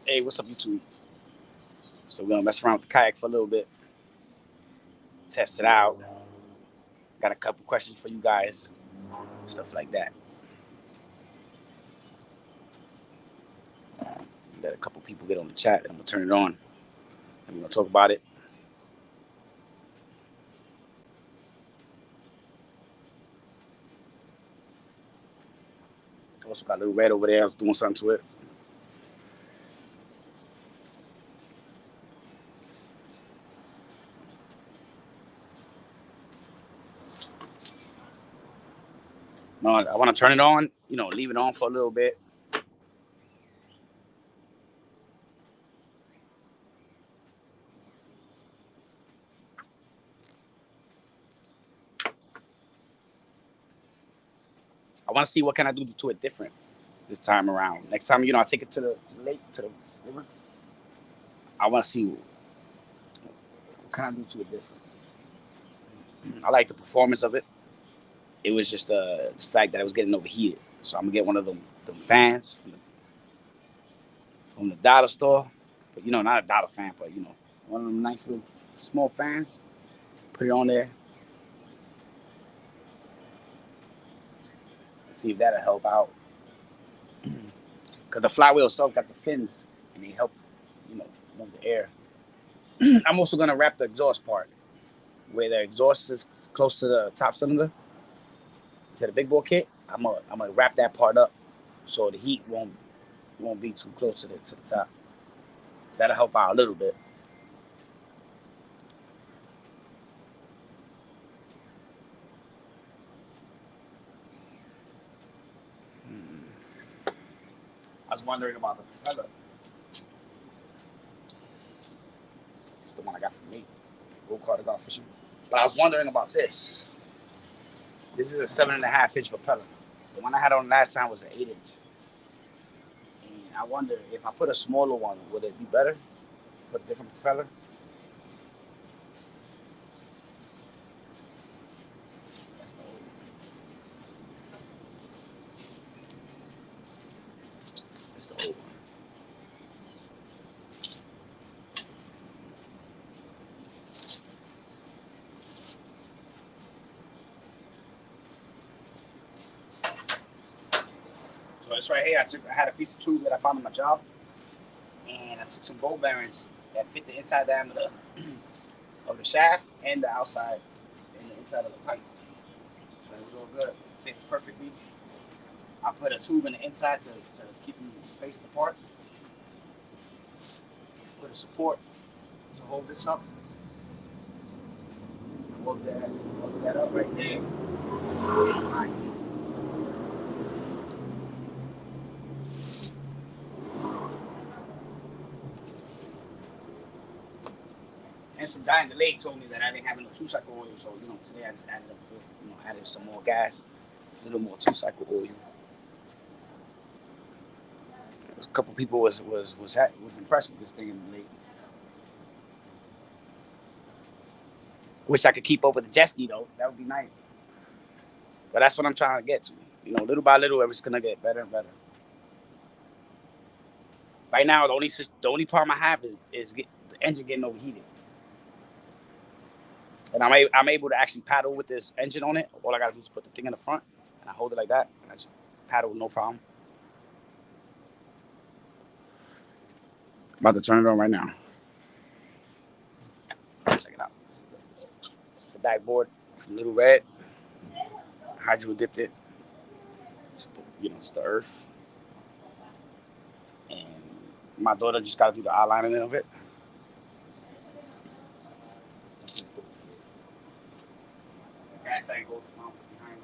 Hey, what's up, YouTube? So we're gonna mess around with the kayak for a little bit, test it out. Got a couple questions for you guys, stuff like that. Let a couple people get on the chat, and I'm gonna turn it on, and we're gonna talk about it. Also got a little red over there. I was doing something to it. No, I want to turn it on. Leave it on for a little bit. I want to see what can I do to it different this time around. Next time, I take it to the lake, to the river. I want to see what can I do to it different. I like the performance of it. It was just the fact that it was getting overheated. So I'm gonna get one of them fans from the dollar store. But not a dollar fan, but one of them nice little small fans. Put it on there. See if that'll help out. Because the flywheel itself got the fins and they help, move the air. I'm also gonna wrap the exhaust part where the exhaust is close to the top cylinder, to the big bore kit. I'm gonna wrap that part up so the heat won't be too close to the top. That'll help out a little bit. I was wondering about the propeller. It's the one I got from me. Go kart golf fishing. But I was wondering about this. This is a 7.5-inch propeller. The one I had on last time was an 8-inch. And I wonder if I put a smaller one, would it be better? Put a different propeller? That's the old one. So this right here, I had a piece of tube that I found on my job, and I took some ball bearings that fit the inside diameter of the shaft and the outside and the inside of the pipe. So it was all good, fit perfectly. I put a tube in the inside to keep them spaced apart. Put a support to hold this up. Hold that up right there. Right. And some guy in the lake told me that I didn't have enough 2-cycle oil, so today I just added some more gas, a little more 2-cycle oil. A couple people was impressed with this thing in the lake. Wish I could keep up with the jet ski though. That would be nice. But that's what I'm trying to get to. Little by little, it's gonna get better and better. Right now, the only problem I have is the engine getting overheated. And I'm able to actually paddle with this engine on it. All I gotta do is put the thing in the front, and I hold it like that, and I just paddle with no problem. I'm about to turn it on right now. Check it out. The backboard from Little Red. Hydro dipped it. It's the earth. And my daughter just got to do the eyelining of it. The gas tank goes behind it.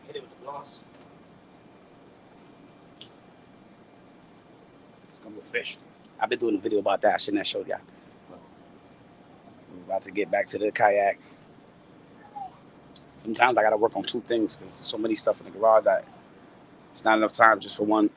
Hit it with the gloss. It's gonna go fish. I've been doing a video about that. I shouldn't have showed y'all. We're about to get back to the kayak. Sometimes I gotta work on two things because there's so many stuff in the garage that it's not enough time just for one.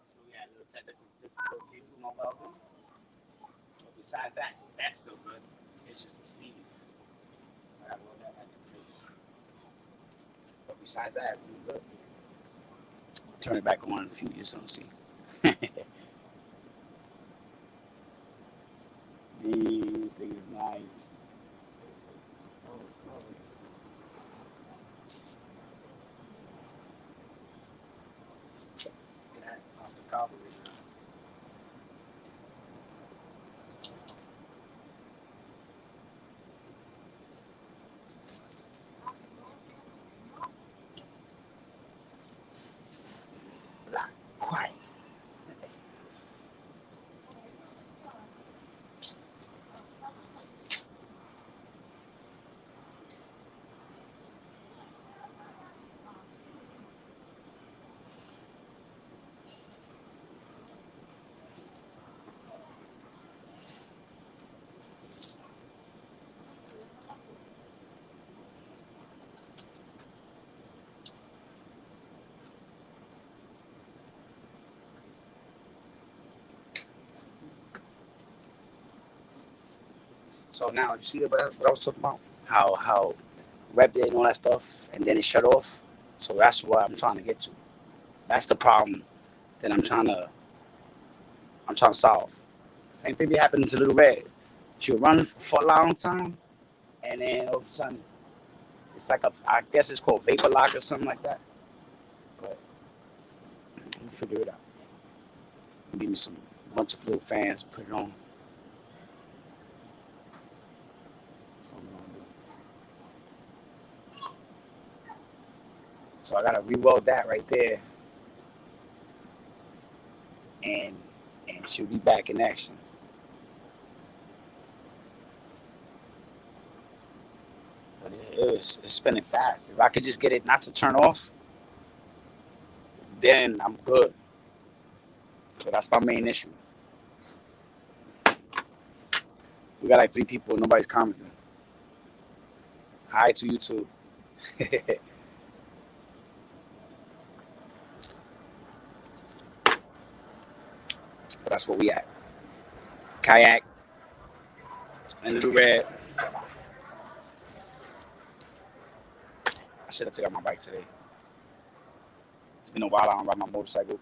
So we had a little technical difficulties with my welding. But besides that, that's still good. It's just a steam. So I gotta weld that back in place. But besides that, everything's good. Turn it back on in a few years, don't see. The thing is nice. Get that off the carburetor. Black, quiet. So now you see what I was talking about? How rep did and all that stuff, and then it shut off. So that's what I'm trying to get to. That's the problem that I'm trying to solve. Same thing that happened to Little Red. She'll run for a long time, and then all of a sudden, it's like I guess it's called vapor lock or something like that. But we'll figure it out. Give me some bunch of little fans, put it on. So I gotta re-weld that right there, and she'll be back in action. But it's spinning fast. If I could just get it not to turn off, then I'm good. So that's my main issue. We got like 3 people, nobody's commenting. Hi to you too. But that's what we at. Kayak and Little Red. I should have taken out my bike today. It's been a while I don't ride my motorcycle.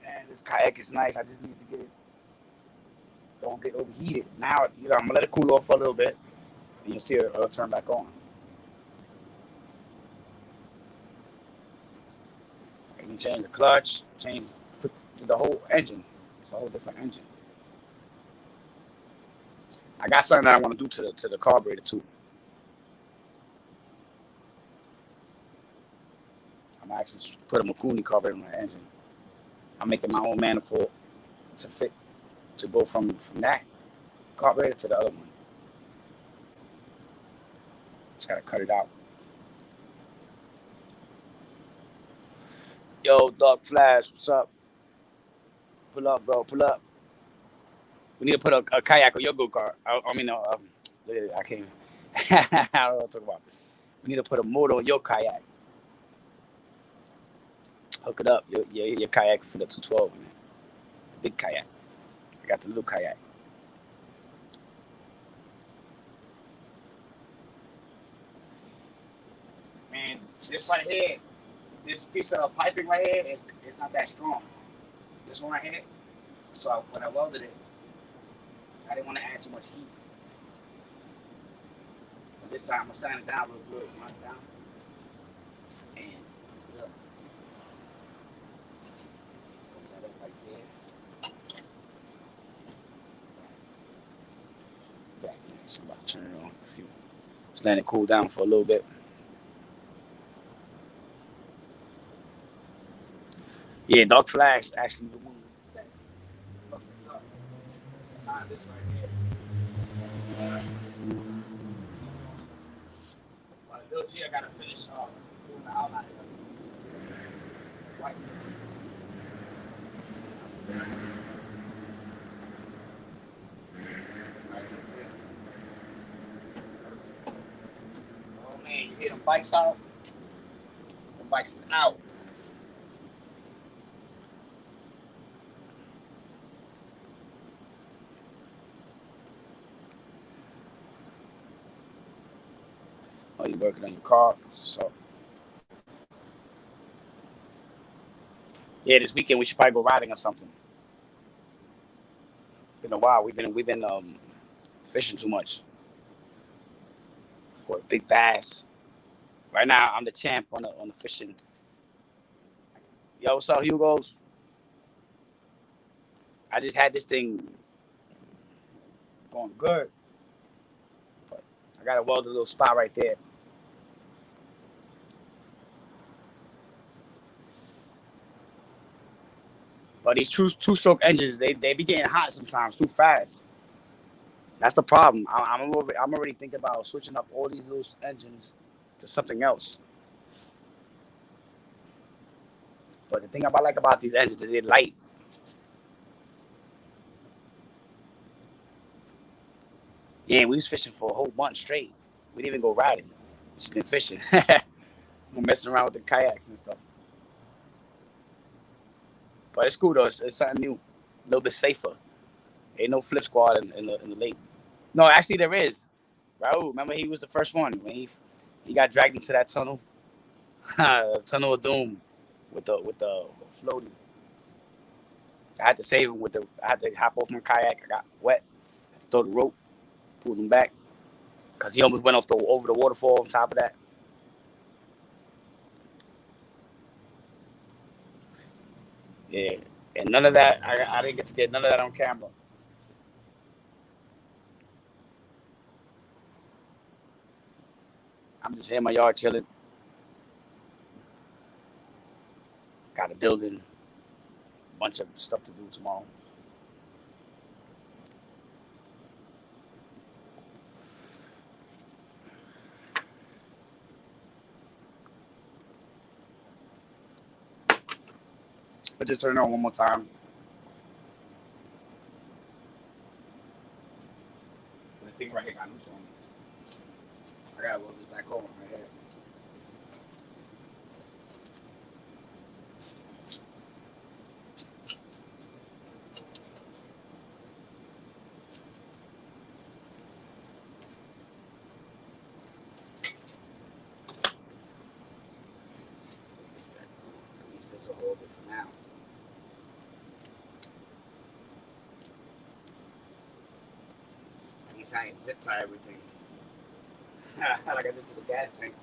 And this kayak is nice. I just need to get it. Don't get overheated. Now, I'm gonna let it cool off for a little bit, and you'll see it'll turn back on. You can change the clutch, put the whole engine. It's a whole different engine. I got something that I want to do to the carburetor too. I'm actually put a Makuni carburetor on the engine. I'm making my own manifold to fit to go from that carburetor to the other one. Just gotta cut it out. Yo, Dog Flash, what's up? Pull up, bro. Pull up. We need to put a kayak on your go-kart. I can't. I don't know what to talk about. We need to put a motor on your kayak. Hook it up. Your kayak for the 212. Man. Big kayak. I got the little kayak. Man, this right here, this piece of piping right here is not that strong. This one right here. So when I welded it, I didn't want to add too much heat. But this time I'm gonna sand it down real good, run it down, and put that up right there. Back there. So I'm about to turn it on. Just letting it cool down for a little bit. Yeah, Dog Flash actually the one that fucked this up. Behind this right here. But Bill G, I gotta finish doing the outline. White. Oh man, you hear them bikes out? The bikes is out. Oh, you working on your car? So yeah, this weekend we should probably go riding or something. Been a while. We've been fishing too much. Caught a big bass. Right now I'm the champ on the fishing. Yo, what's up, Hugo's? I just had this thing going good. But I gotta weld a little spot right there. But these two-stroke engines, they be getting hot sometimes too fast. That's the problem. I'm already thinking about switching up all these little engines to something else. But the thing I like about these engines is they're light. Yeah, we was fishing for a whole month straight. We didn't even go riding. We just been fishing. We're messing around with the kayaks and stuff. But it's cool though. It's something new, a little bit safer. Ain't no flip squad in the lake. No, actually there is. Raul, remember he was the first one when he got dragged into that tunnel, tunnel of doom, with the floating. I had to save him I had to hop off my kayak. I got wet. I had to throw the rope, pull him back, because he almost went over the waterfall on top of that. Yeah, and none of that. I didn't get to get none of that on camera. I'm just here in my yard chilling. Got a building, bunch of stuff to do tomorrow. But just turn it on one more time. The thing right here got loose on me. I gotta roll this back over my head. At least this will hold it for now. At least I ain't zip tie everything. Like I did to the gas tank.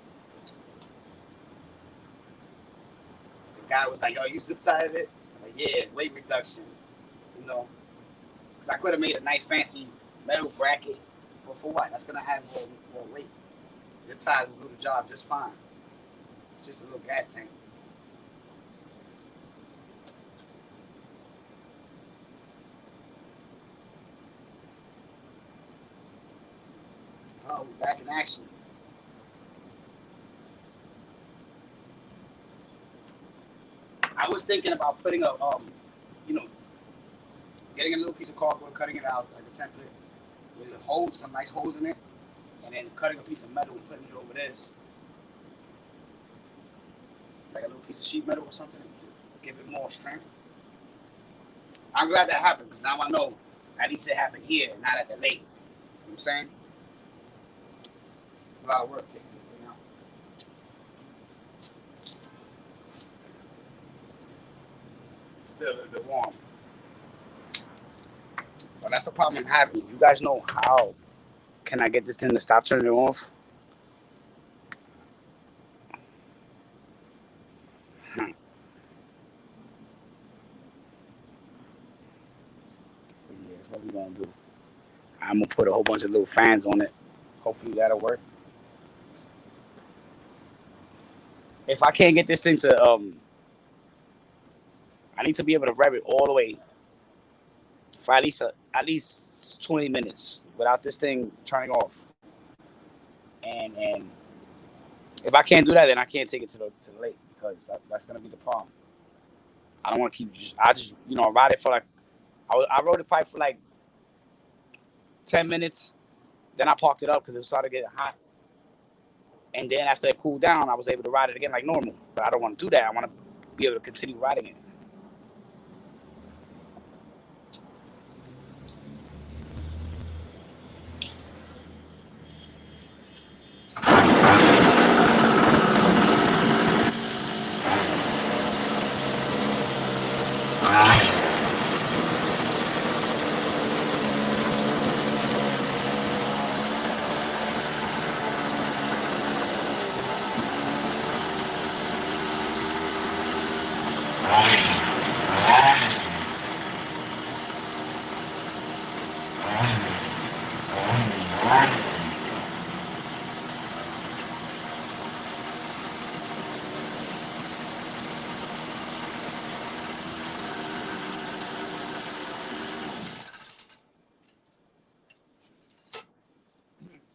The guy was like, "Oh, you zip tied it?" I'm like, yeah, weight reduction. You know, 'cause I could have made a nice fancy metal bracket, but for what? That's gonna have more weight. Zip ties will do the job just fine. It's just a little gas tank. we're back in action. I was thinking about putting a, you know, getting a little piece of cardboard, cutting it out like a template with holes, some nice holes in it, and then cutting a piece of metal and putting it over this, like a little piece of sheet metal or something to give it more strength. I'm glad that happened because now I know at least it happened here, not at the lake. You know what I'm saying? A lot of work taking this thing out. Still a little bit warm. So that's the problem I'm having. You guys know how can I get this thing to stop turning off? Hmm. Yeah, that's what we're gonna do. I'm gonna put a whole bunch of little fans on it. Hopefully that'll work. If I can't get this thing to I need to be able to rev it all the way for at least 20 minutes without this thing turning off. And if I can't do that, then I can't take it to the lake because that's gonna be the problem. I don't want to keep I just ride it for like I rode the pipe for like 10 minutes. Then I parked it up because it started getting hot. And then after it cooled down, I was able to ride it again like normal. But I don't want to do that. I want to be able to continue riding it.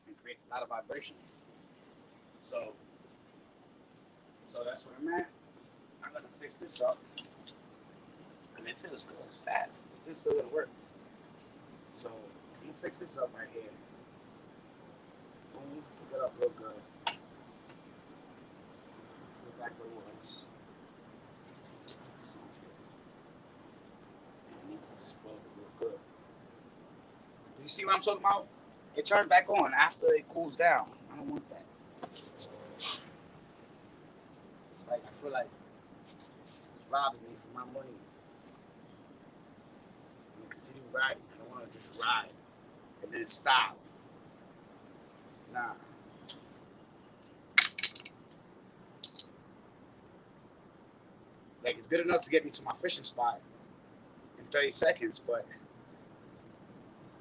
It creates a lot of vibration. So, so that's where I'm at. I'm gonna fix this up. And it feels good. It's fast. It's still gonna work. So I'm gonna fix this up right here. Boom, pick it up real good. Put it back where it was. And it needs to just blow it real good. Do you see what I'm talking about? It turns back on after it cools down. I don't want that. It's like I feel like it's robbing me for my money. I'm gonna continue riding. I don't want to just ride and then stop. Nah. Like it's good enough to get me to my fishing spot in 30 seconds, but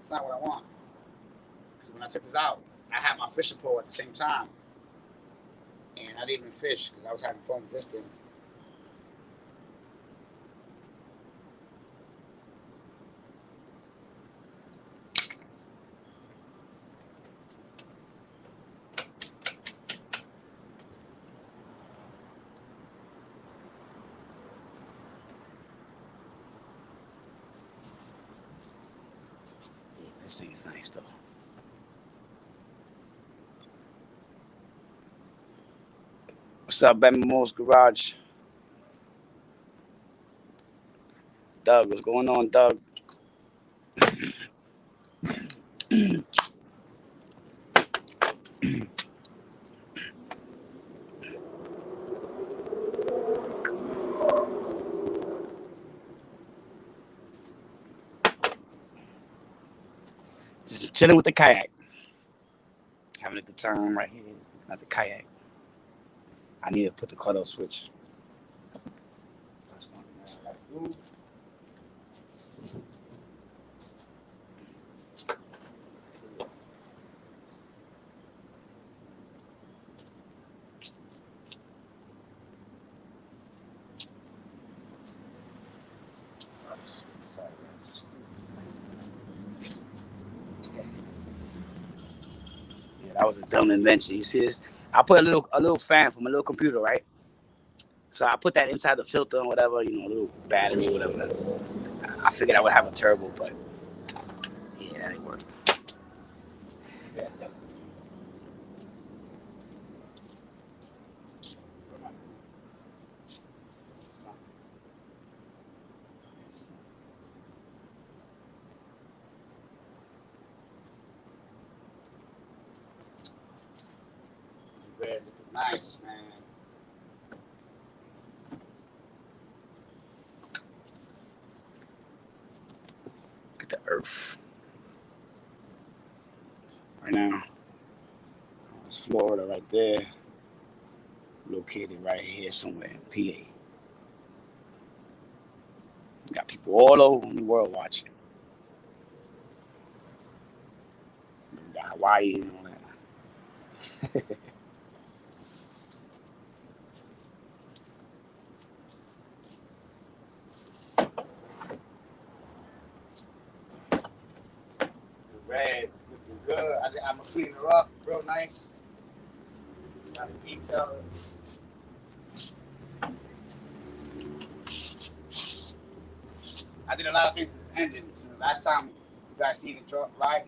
it's not what I want. Because when I took this out, I had my fishing pole at the same time, and I didn't even fish because I was having fun with this thing. Yeah, this thing is nice though. What's up, Ben Mo's Garage? Doug, what's going on, Doug? Just chilling with the kayak. Having a good time right here. Not the kayak. I need to put the cutoff switch. That's one thing I gotta do. Yeah. That was a dumb invention. You see this? I put a little fan from a little computer, right? So I put that inside the filter and whatever, you know, a little battery, whatever. I figured I would have a turbo, but yeah, that didn't work. Red looking nice, man. Look at the earth. Right now, it's Florida right there, located right here somewhere in PA. Got people all over the world watching. We got Hawaii and all that. The red looking good. I'm gonna clean her up real nice. Got the detail. I did a lot of things to this engine. So last time you guys seen the truck, right?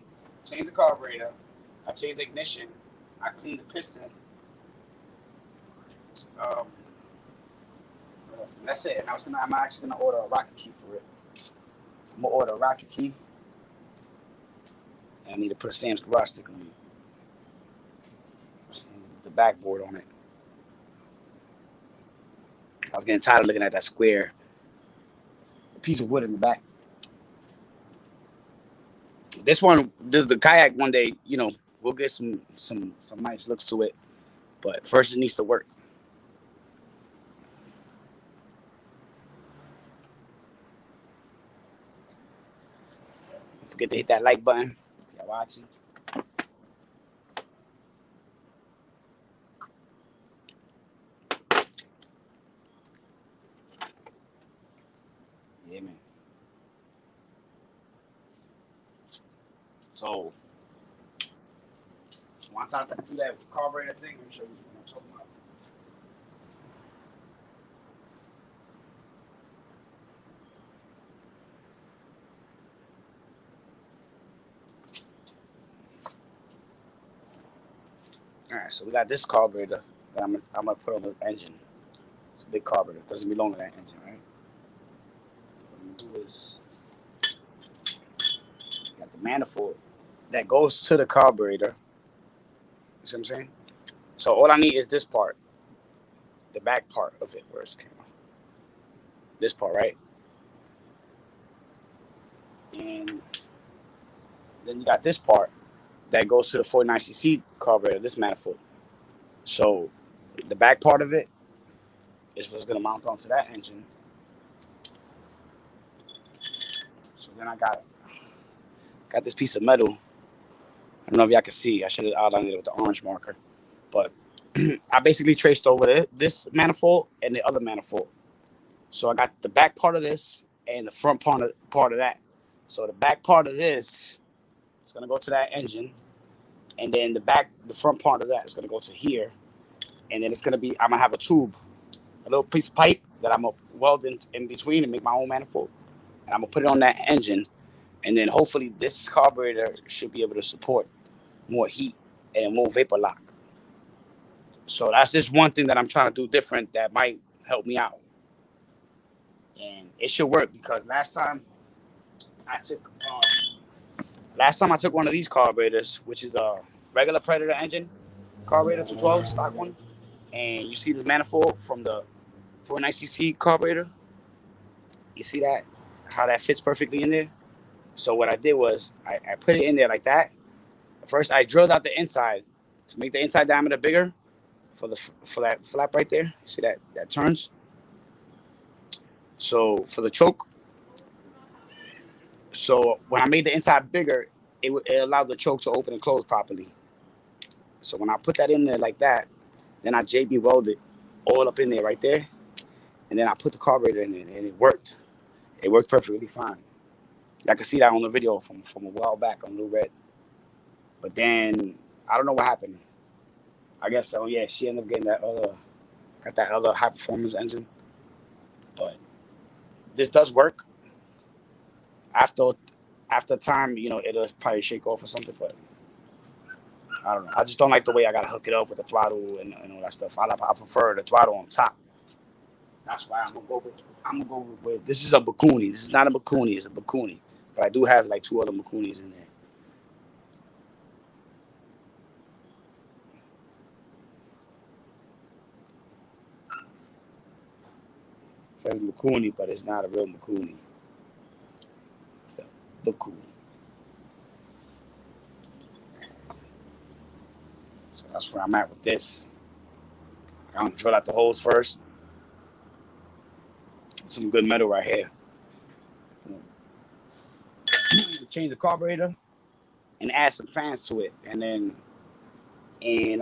Changed the carburetor. I changed the ignition. I cleaned the piston. Um, and that's it. And I'm actually gonna order a rocket key for it. I'm gonna order a rocket key. And I need to put a Sam's garage stick on it. The backboard on it. I was getting tired of looking at that square piece of wood in the back. This one, the kayak one day, you know, we'll get some nice looks to it. But first it needs to work. Don't forget to hit that like button. If you're watching. Yeah, man. So once I do that carburetor thing, I'm sure what I'm talking about. All right, so we got this carburetor that I'm gonna put on the engine. It's a big carburetor. It doesn't belong to that engine, right? What I'm gonna do is got the manifold that goes to the carburetor. You see what I'm saying? So all I need is this part, the back part of it, where it's this part, right? And then you got this part that goes to the 49cc carburetor, this manifold. So the back part of it is what's gonna mount onto that engine. So then I got this piece of metal. I don't know if y'all can see. I should have outlined it with the orange marker, but I basically traced over this manifold and the other manifold. So I got the back part of this and the front part of that. So the back part of this is gonna go to that engine, and then the front part of that is gonna go to here, and then it's gonna be. I'm gonna have a tube, a little piece of pipe that I'm gonna weld in between and make my own manifold, and I'm gonna put it on that engine, and then hopefully this carburetor should be able to support more heat and more vapor lock. So that's just one thing that I'm trying to do different that might help me out, and it should work because I took I took one of these carburetors, which is a regular Predator engine carburetor, 212 stock one, and you see this manifold from the 49cc carburetor. You see that how that fits perfectly in there. So what I did was I put it in there like that. First, I drilled out the inside to make the inside diameter bigger for that flap right there. See that turns. So for the choke, so when I made the inside bigger, it allowed the choke to open and close properly. So when I put that in there like that, then I JB welded all up in there right there, and then I put the carburetor in there, and it worked. It worked perfectly fine. I could see that on the video from a while back on Blue Red. But then I don't know what happened. I guess so. Yeah, she ended up getting got that other high performance engine. But this does work. After after time, it'll probably shake off or something. But I don't know. I just don't like the way I gotta hook it up with the throttle and all that stuff. I prefer the throttle on top. That's why I'm gonna go with this is a Bakuni. This is not a Bakuni, it's a Bakuni. But I do have like two other Bakunis in there. It says Bakuni, but it's not a real Bakuni. It's a Bakuni. So that's where I'm at with this. I'm gonna drill out the holes first. Some good metal right here. Change the carburetor and add some fans to it, and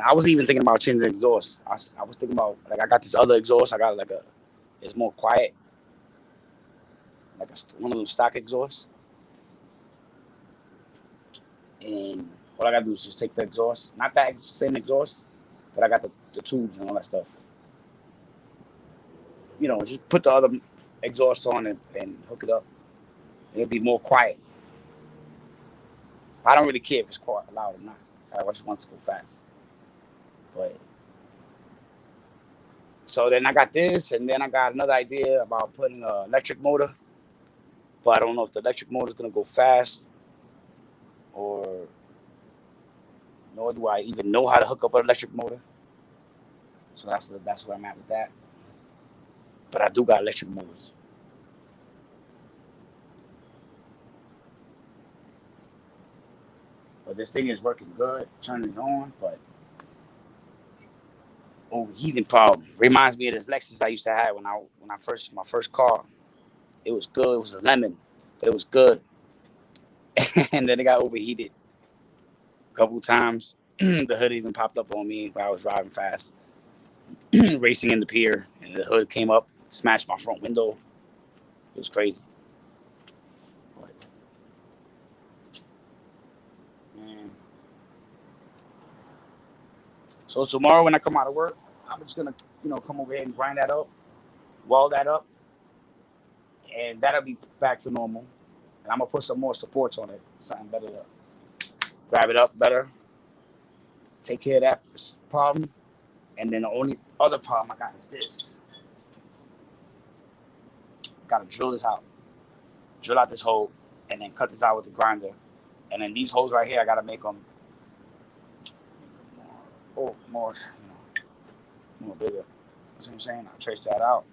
I was even thinking about changing the exhaust. I was thinking about like I got this other exhaust. I got like it's more quiet, like one of those stock exhausts. And all I gotta do is just take the exhaust, not that same exhaust, but I got the tubes and all that stuff. Just put the other exhaust on and hook it up. It'll be more quiet. I don't really care if it's quiet, loud or not. I just want it to go fast. But so then I got this, and then I got another idea about putting an electric motor. But I don't know if the electric motor is gonna go fast, or nor do I even know how to hook up an electric motor. So that's where I'm at with that. But I do got electric motors. But this thing is working good, turning it on, but overheating problem. Reminds me of this Lexus I used to have when I first my first car. It was good. It was a lemon, but it was good. And then it got overheated a couple times. The hood even popped up on me while I was driving fast, racing in the pier, and the hood came up, smashed my front window. It was crazy. But, man. So tomorrow when I come out of work, I'm just gonna come over here and grind that up, weld that up, and that'll be back to normal. And I'm gonna put some more supports on it, something better to grab it up better, take care of that problem. And then the only other problem I got is this. Gotta drill out this hole, and then cut this out with the grinder. And then these holes right here, I gotta make them more bigger. That's what I'm saying. I'll trace that out.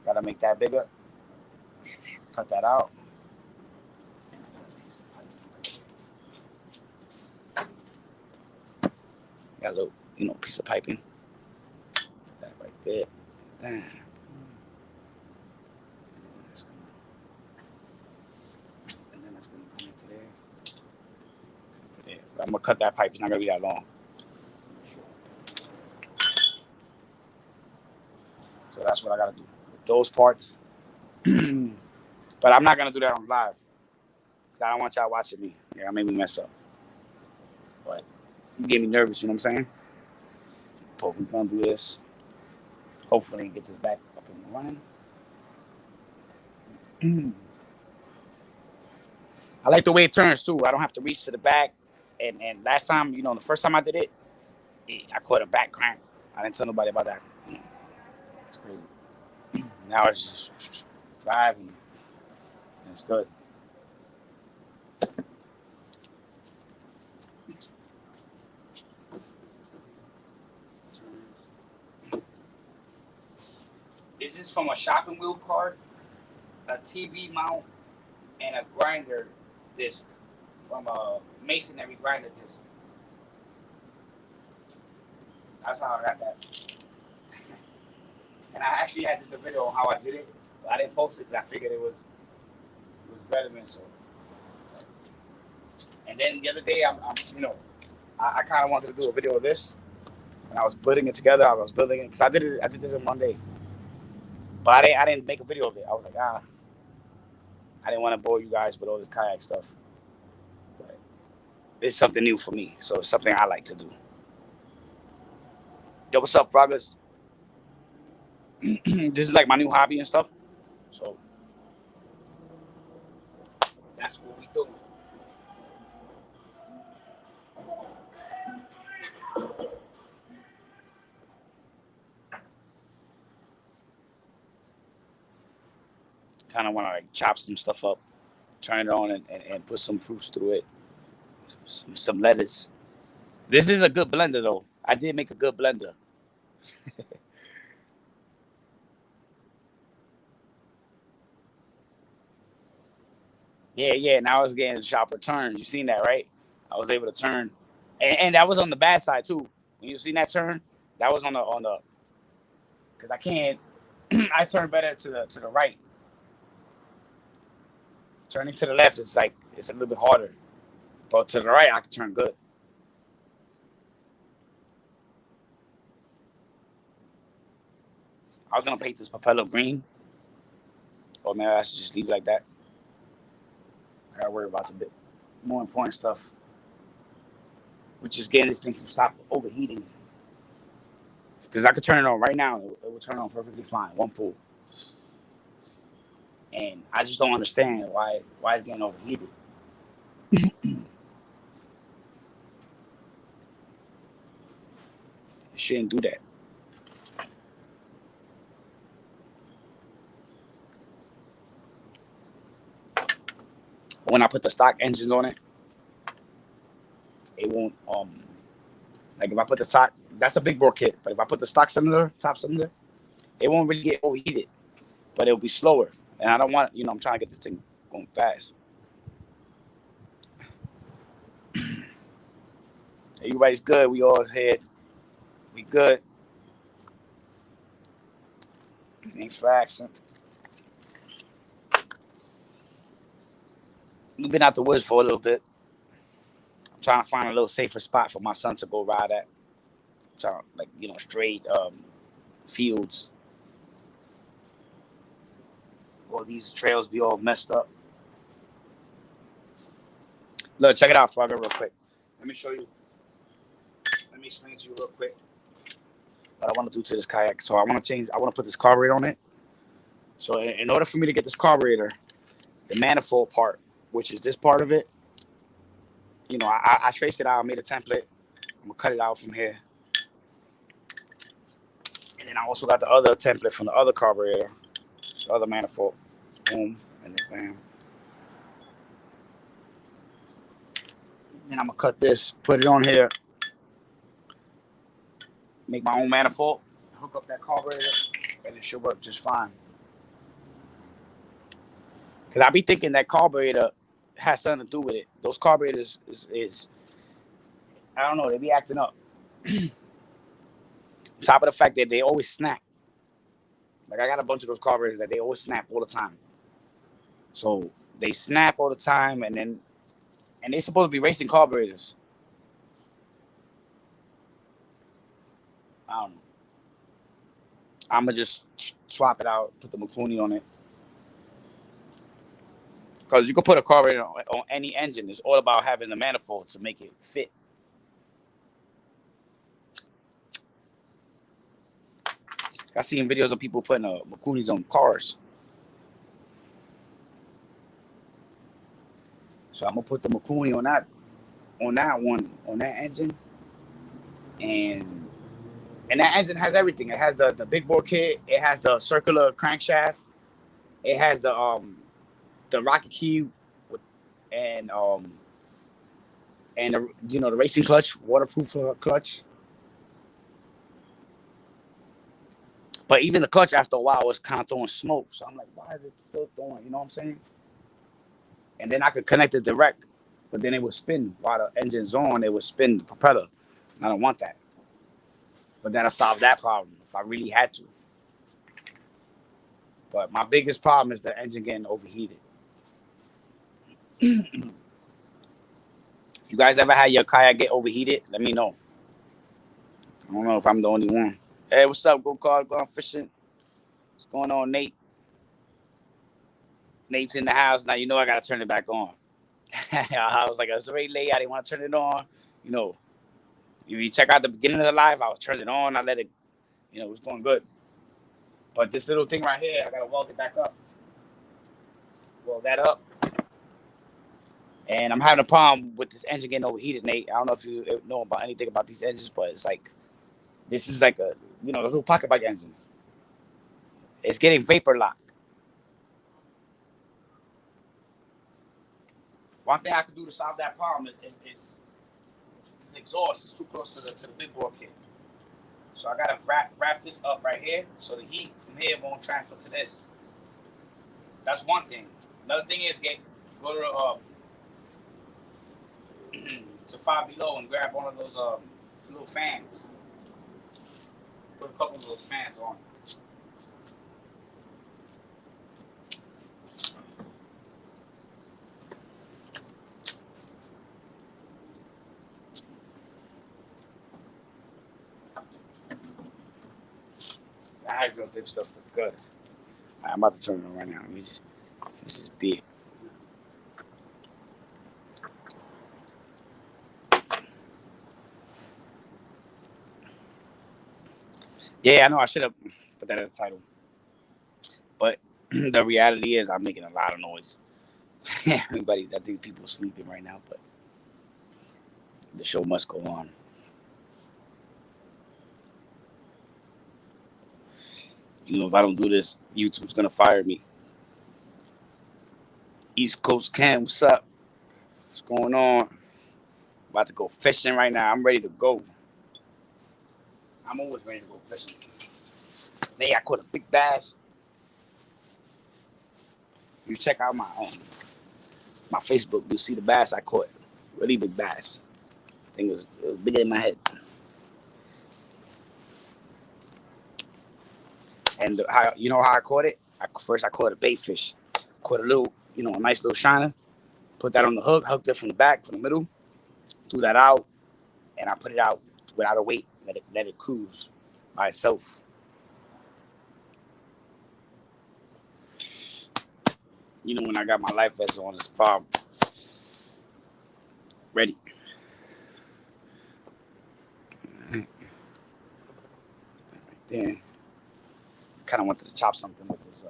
Gotta make that bigger. Cut that out. Got a little, piece of piping. That right there. And then that's gonna come into there. But I'm gonna cut that pipe. It's not gonna be that long. So that's what I gotta do with those parts. But I'm not gonna do that on live because I don't want y'all watching me. Yeah, I made me mess up. But you get me nervous. You know what I'm saying? But we're gonna do this. Hopefully, get this back up and running. I like the way it turns too. I don't have to reach to the back. And last time, the first time I did it, I caught a back cramp. I didn't tell nobody about that. It's crazy. Now it's just driving. It's good. This is from a shopping wheel cart, a TV mount, and a grinder disc from a masonry grinder disc. That's how I got that. And I actually had the video on how I did it, but I didn't post it because I figured it was betterment. So, and then the other day, I kind of wanted to do a video of this, and I was putting it together. I was building it because I did this in one day, but I didn't make a video of it. I was like, I didn't want to bore you guys with all this kayak stuff. But It's something new for me, so it's something I like to do. Yo, what's up, Froggers? This is like my new hobby and stuff. So that's what we do. Kind of want to like chop some stuff up, turn it on, and put some fruits through it, some lettuce. This is a good blender though. I did make a good blender. Yeah. Now I was getting sharper turns. You seen that, right? I was able to turn, and that was on the bad side too. When you seen that turn, that was on the because I can't. I turn better to the right. Turning to the left is like it's a little bit harder, but to the right I can turn good. I was gonna paint this propeller green, or maybe I should just leave it like that. I gotta worry about the bit more important stuff, which is getting this thing from stop overheating. Because I could turn it on right now, it would turn on perfectly fine, one pull. And I just don't understand why it's getting overheated. It shouldn't do that. When I put the stock engines on it, it won't like if I put the stock, that's a big bore kit. But if I put the stock cylinder, top cylinder, it won't really get overheated, but it'll be slower. And I don't want, I'm trying to get this thing going fast. Everybody's good. We all here. We good. Thanks for asking. We've been out the woods for a little bit. I'm trying to find a little safer spot for my son to go ride at. Trying, like, straight fields. All these trails be all messed up. Look, check it out, Frogger, real quick. Let me show you. Let me explain to you real quick what I want to do to this kayak. So I want to put this carburetor on it. So in order for me to get this carburetor, the manifold part, which is this part of it, I traced it out, I made a template. I'm gonna cut it out from here. And then I also got the other template from the other carburetor, the other manifold. Boom, and then bam. Then I'm gonna cut this, put it on here, make my own manifold, hook up that carburetor, and it should work just fine. Cause I be thinking that carburetor has something to do with it. Those carburetors is I don't know, they be acting up. Top of the fact that they always snap. Like I got a bunch of those carburetors that they always snap all the time. So they snap all the time, and they supposed to be racing carburetors. I don't know. I'm gonna just swap it out, put the Makuni on it. Because you can put a carburetor on any engine. It's all about having the manifold to make it fit. I've seen videos of people putting Makunis on cars. So I'm gonna put the Makuni on that engine, and that engine has everything. It has the big bore kit. It has the circular crankshaft. It has the rocket key, and the racing clutch, waterproof clutch. But even the clutch after a while was kind of throwing smoke. So I'm like, why is it still throwing? You know what I'm saying? And then I could connect it direct, but then it would spin while the engine's on. It would spin the propeller. I don't want that. But that'll solve that problem if I really had to. But my biggest problem is the engine getting overheated. You guys ever had your kayak get overheated? Let me know. I don't know if I'm the only one. Hey, what's up, Go Card? Going fishing. What's going on, Nate? Nate's in the house now. You know I gotta turn it back on. I was like, it's already late. I didn't want to turn it on. You know, if you check out the beginning of the live, I was turning it on. I let it, it was going good. But this little thing right here, I gotta weld it back up. Weld that up. And I'm having a problem with this engine getting overheated, Nate. I don't know if you know about anything about these engines, but it's like, this is like a, the little pocket bike engines. It's getting vapor locked. One thing I could do to solve that problem is exhaust is too close to the big bore kit. So I gotta wrap this up right here so the heat from here won't transfer to this. That's one thing. Another thing is go to Five Below and grab one of those little fans. Put a couple of those fans on. The hydro dip stuff looks good. I'm about to turn it on right now. Let me just finish this beer. Yeah, I know I should have put that in the title. But the reality is I'm making a lot of noise. Everybody, I think people are sleeping right now, but the show must go on. If I don't do this, YouTube's gonna fire me. East Coast Cam, what's up? What's going on? About to go fishing right now. I'm ready to go. I'm always ready to go fishing. Hey, I caught a big bass. You check out my Facebook, you'll see the bass I caught. Really big bass. I think it was bigger than my head. And how I caught it? First I caught a bait fish. Caught a little, a nice little shiner. Put that on the hook, hooked it from the back, from the middle. Threw that out, and I put it out without a weight. Let it cruise by itself. When I got my life vest on this farm, ready. Right there. Kind of wanted to chop something with this.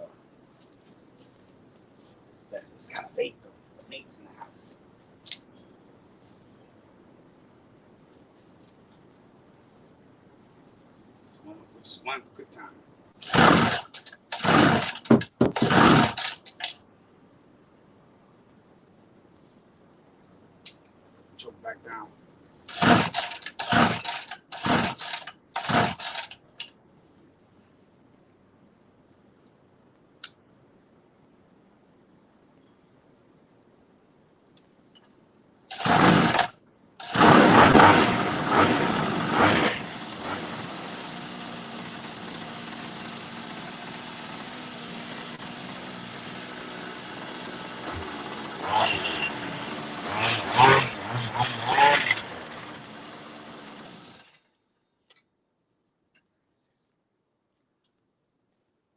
It's kind of late though. The mate's in the house. Just one quick time. Choke back down.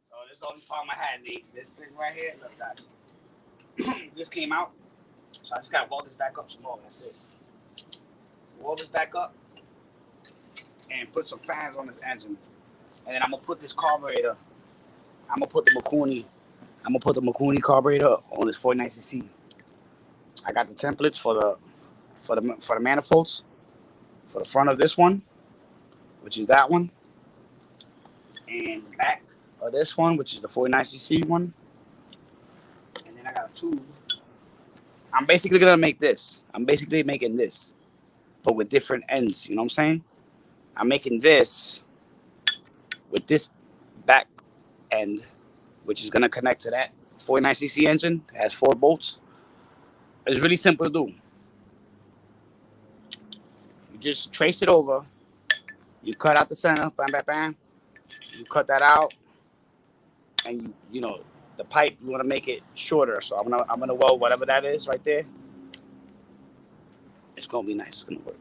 So this is the only problem I had, Nate. This thing right here, look, guys. This came out, so I just gotta weld this back up some more. That's it. Weld this back up and put some fans on this engine, and then I'm gonna put this carburetor. I'm gonna put the Makuni carburetor on this 49cc. I got the templates for the manifolds for the front of this one, which is that one, and the back of this one, which is the 49cc one. And then I got a tube. I'm basically gonna make this. I'm basically making this, but with different ends. You know what I'm saying? I'm making this with this back end, which is gonna connect to that 49cc engine. It has 4 bolts. It's really simple to do. You just trace it over. You cut out the center, bam, bam, bam. You cut that out, and the pipe. You want to make it shorter, so I'm gonna weld whatever that is right there. It's gonna be nice. It's gonna work.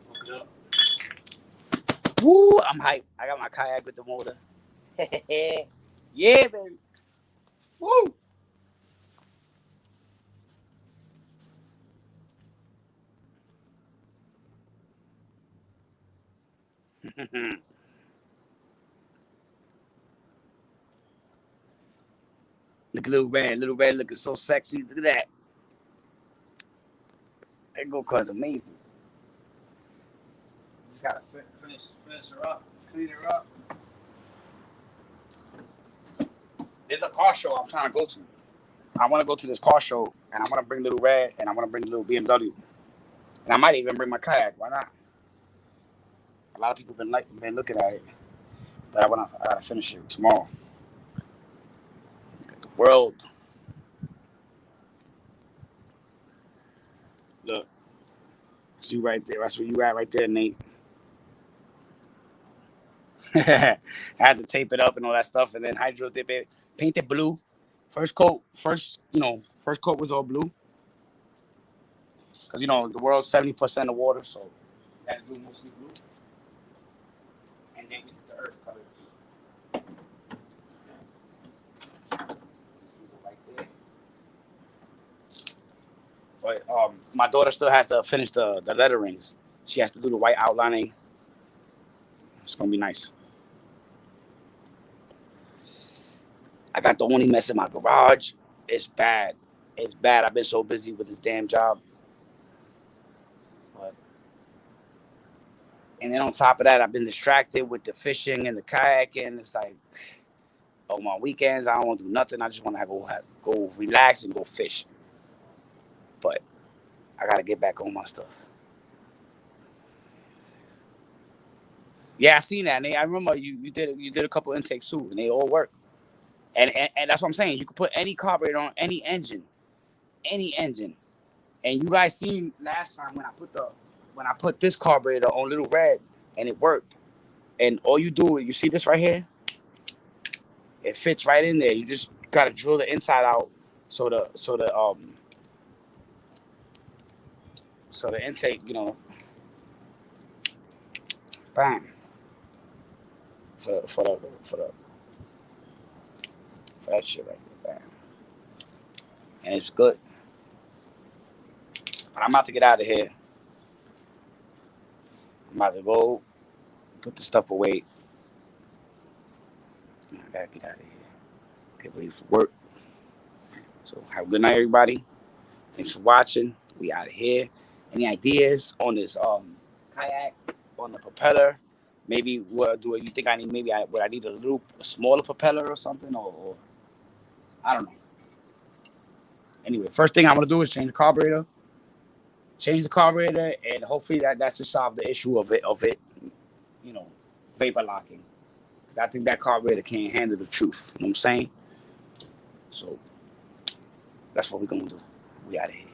Hook it up. Woo! I'm hyped. I got my kayak with the motor. Yeah, baby. Woo! Look at Little Red looking so sexy. Look at that. That go-kart's amazing. Just gotta finish her up, clean her up. There's a car show I'm trying to go to. I want to go to this car show, and I want to bring Little Red, and I want to bring the little BMW, and I might even bring my kayak. Why not? A lot of people been looking at it, but I gotta finish it tomorrow. The world, look, it's you right there. That's where you at right there, Nate. I had to tape it up and all that stuff, and then hydro dip it, paint it blue. First coat was all blue, because the world's 70% of water, so you had to do mostly blue, and then we did the earth color. Right there. But my daughter still has to finish the letterings. She has to do the white outlining. It's gonna be nice. I got the only mess in my garage. It's bad. It's bad. I've been so busy with this damn job. And then on top of that, I've been distracted with the fishing and the kayaking. It's like, on my weekends, I don't want to do nothing. I just want to go relax and go fish. But I got to get back on my stuff. Yeah, I seen that. And I remember you did a couple intakes too, and they all work. And that's what I'm saying. You can put any carburetor on any engine. And you guys seen last time when I put this carburetor on Little Red, and it worked. And all you do is, you see this right here? It fits right in there. You just gotta drill the inside out so the intake, bam, for that shit right there, bam, and it's good. But I'm about to get out of here. I'm about to go put the stuff away. I gotta get out of here. Get ready for work. So have a good night, everybody. Thanks for watching. We out of here. Any ideas on this kayak, on the propeller? Maybe what do you think I need? Maybe I need a smaller propeller or something, or I don't know. Anyway, first thing I'm gonna do is change the carburetor, and hopefully that's to solve the issue of it, vapor locking. Because I think that carburetor can't handle the truth. You know what I'm saying? So that's what we're gonna do. We out of here.